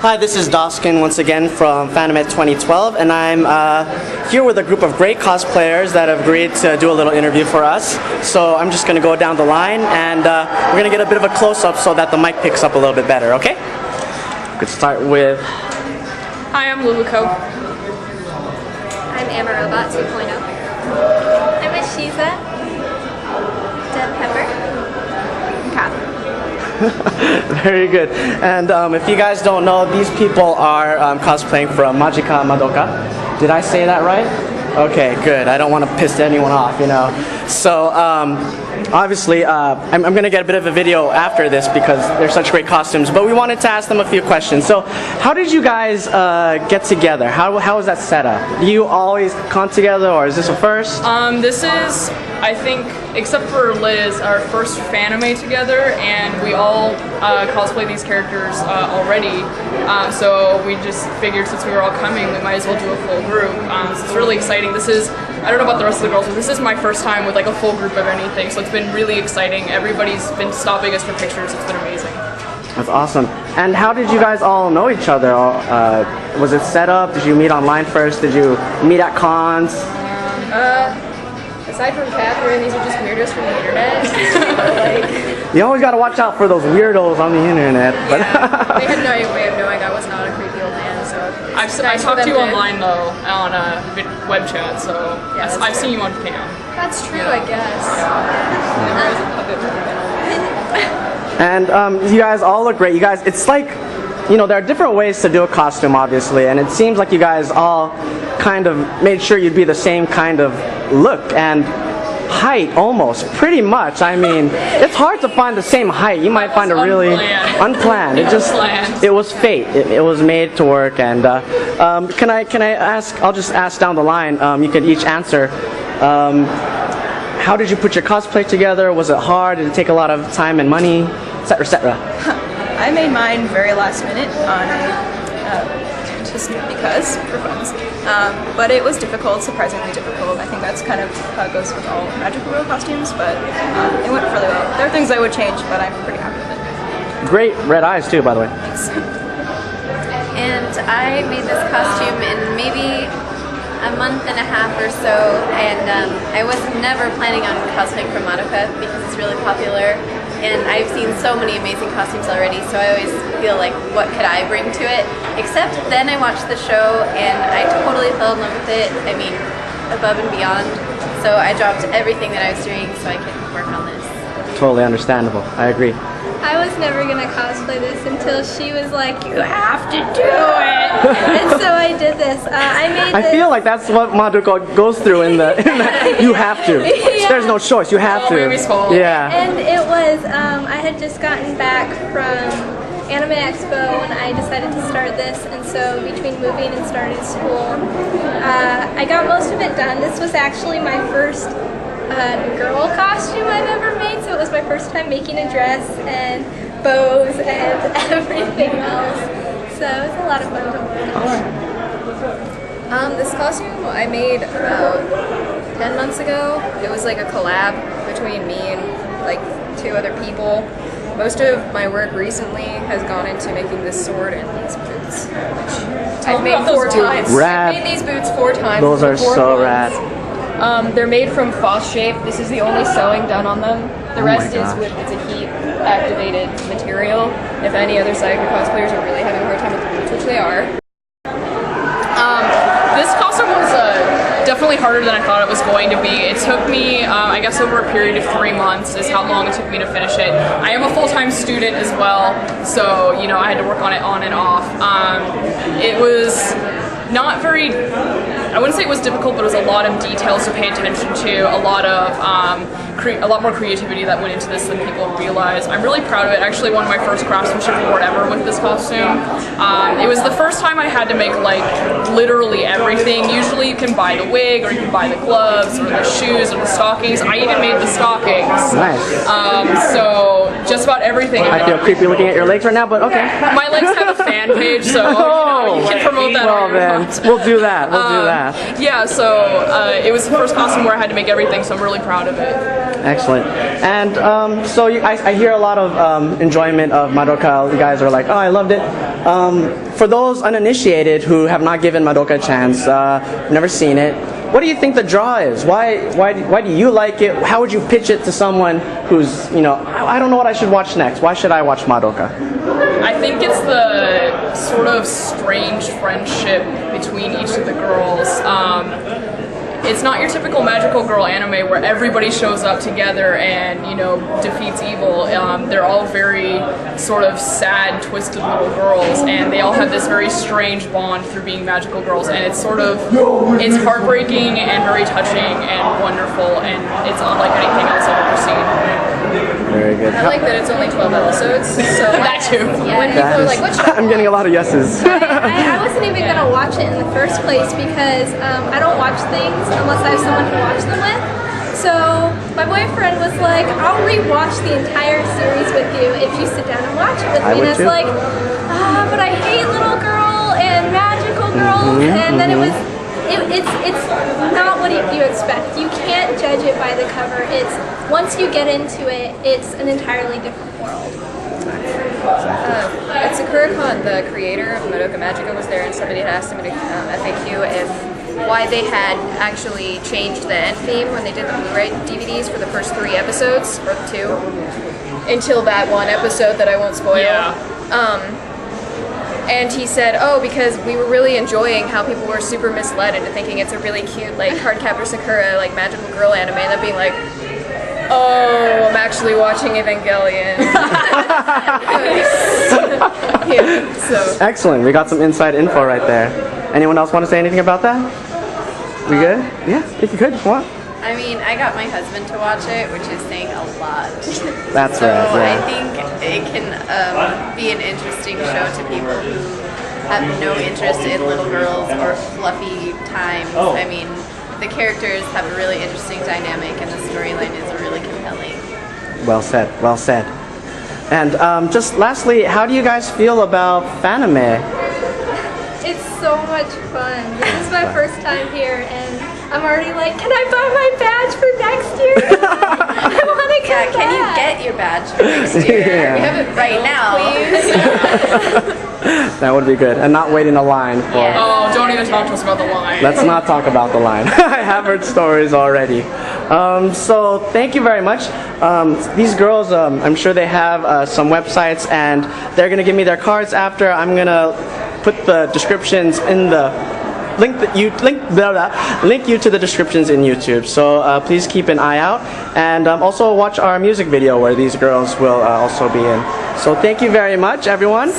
Hi, this is Dasuken once again from Fanime 2012, and I'm here with a group of great cosplayers that have agreed to do a little interview for us. So I'm just going to go down the line, and we're going to get a bit of a close-up so that the mic picks up a little bit better, okay? We could start with... Hi, I'm Luluko. I'm Amarobot 2.0. I'm Ashiza. Dead Pepper. And Catherine. Very good. And if you guys don't know, these people are cosplaying from Magica Madoka. Did I say that right? Okay, good. I don't want to piss anyone off, you know. So obviously, I'm going to get a bit of a video after this because they're such great costumes. But we wanted to ask them a few questions. So how did you guys get together? How was that set up? Do you always come together, or is this a first? This is, I think, except for Liz, our first Fanime together, and we all cosplay these characters already. So we just figured since we were all coming, we might as well do a full group. So it's really exciting. This is, I don't know about the rest of the girls, but this is my first time with like a full group of anything. So it's been really exciting. Everybody's been stopping us for pictures. It's been amazing. That's awesome. And how did you guys all know each other? Was it set up? Did you meet online first? Did you meet at cons? Aside from Catherine, these are just weirdos from the internet. You always got to watch out for those weirdos on the internet. But yeah, they had no way of knowing I was not a creepy old man. So I talked to you online though on web chat, so yeah, I've seen you on cam. That's true, I guess. And you guys all look great. You guys, it's like, you know, there are different ways to do a costume, obviously, and it seems like you guys all kind of made sure you'd be the same kind of look and height, almost, pretty much. I mean, it's hard to find the same height. You might find a really unplanned. It just, it was fate. It was made to work. And can I ask? I'll just ask down the line. You could each answer. How did you put your cosplay together? Was it hard? Did it take a lot of time and money, etc., etc.? I made mine very last minute on just because for fun. But it was difficult, surprisingly difficult. I think that's kind of how it goes with all magical girl costumes, but it went really well. There are things I would change, but I'm pretty happy with it. Great red eyes too, by the way. Thanks. And I made this costume in maybe a month and a half or so, and I was never planning on cosplaying from Madoka because it's really popular. And I've seen so many amazing costumes already, so I always feel like, what could I bring to it? Except then I watched the show and I totally fell in love with it. I mean, above and beyond. So I dropped everything that I was doing so I could work on this. Totally understandable. I agree. I was never gonna cosplay this until she was like, "You have to do it," and so I did this. I made. I feel like that's what Madoka goes through in the you have to. Yeah. There's no choice. You have to. Yeah. And it was. I had just gotten back from Anime Expo when I decided to start this, and so between moving and starting school, I got most of it done. This was actually my first girl costume I've ever made, so it was my first time making a dress and bows and everything else. So it was a lot of fun to watch. This costume I made about 10 months ago. It was like a collab between me and like 2 other people. Most of my work recently has gone into making this sword and these boots, which I've made 4 times. Rad. I've made these boots 4 times. Those are so rad. They're made from Foss shape. This is the only sewing done on them. The rest is with, it's a heat activated material. If any other Sayaka cosplayers are really having a hard time with the boots, which they are. This costume was definitely harder than I thought it was going to be. It took me, I guess, over a period of 3 months is how long it took me to finish it. I am a full-time student as well, so you know I had to work on it on and off. It was not very, I wouldn't say it was difficult, but it was a lot of details to pay attention to, a lot more creativity that went into this than people realize. I'm really proud of it. I actually won my first craftsmanship award ever with this costume. It was the first time I had to make like literally everything. Usually you can buy the wig, or you can buy the gloves, or the shoes, or the stockings. I even made the stockings. Nice. So just about everything. I feel creepy looking at your legs right now, but okay. My legs have a fan page, so you can promote that Well on your then, account. we'll do that. We'll do that. Yeah, so it was the first costume where I had to make everything, so I'm really proud of it. Excellent. And so I hear a lot of enjoyment of Madoka. You guys are like, oh, I loved it. For those uninitiated who have not given Madoka a chance, never seen it, what do you think the draw is? Why do you like it? How would you pitch it to someone who's, I don't know what I should watch next. Why should I watch Madoka? I think it's the sort of strange friendship between each of the girls. It's not your typical magical girl anime where everybody shows up together and, defeats evil. They're all very sort of sad, twisted little girls, and they all have this very strange bond through being magical girls, and it's it's heartbreaking and very touching and wonderful, and it's unlike anything else I've ever seen. Very good. I like that it's only 12 episodes, so That too. when people are like, what should I I'm getting a lot of yeses. I wasn't even going to watch it in the first place because I don't watch things unless I have someone to watch them with. So my boyfriend was like, I'll rewatch the entire series with you if you sit down and watch it with me. And I was like, but I hate little girl and magical girls. And then it's not what you expect. You can't judge it by the cover. Once you get into it, it's an entirely different world. At SakuraCon, the creator of Madoka Magica was there, and somebody had asked him in a FAQ why they had actually changed the end theme when they did the Blu-ray DVDs for the first 3 episodes, or 2, until that one episode that I won't spoil. Yeah. And he said, because we were really enjoying how people were super misled into thinking it's a really cute, like, Cardcaptor Sakura, like, magical girl anime, and then being like, oh, I'm actually watching Evangelion. Yeah, so. Excellent. We got some inside info right there. Anyone else want to say anything about that? We good? Yeah, if you could. What? I mean, I got my husband to watch it, which is saying a lot. That's so right. Yeah. I think it can be an interesting show to people who have no interest in little girls or fluffy times. I mean, the characters have a really interesting dynamic, and the storyline is really compelling. Well said. Well said. And just lastly, how do you guys feel about Fanime? It's so much fun. This is my first time here, and I'm already like, can I buy my badge for next year? I want to come Can you back. get your badge for next year? Yeah. We have it right now, please. That would be good. And not wait in a line for... Yeah. Oh, don't even talk to us about the line. Let's not talk about the line. I have heard stories already. So thank you very much. These girls, I'm sure they have some websites, and they're going to give me their cards after. I'm going to put the descriptions in the link you to the descriptions in YouTube. So please keep an eye out, and also watch our music video where these girls will also be in. So thank you very much, everyone.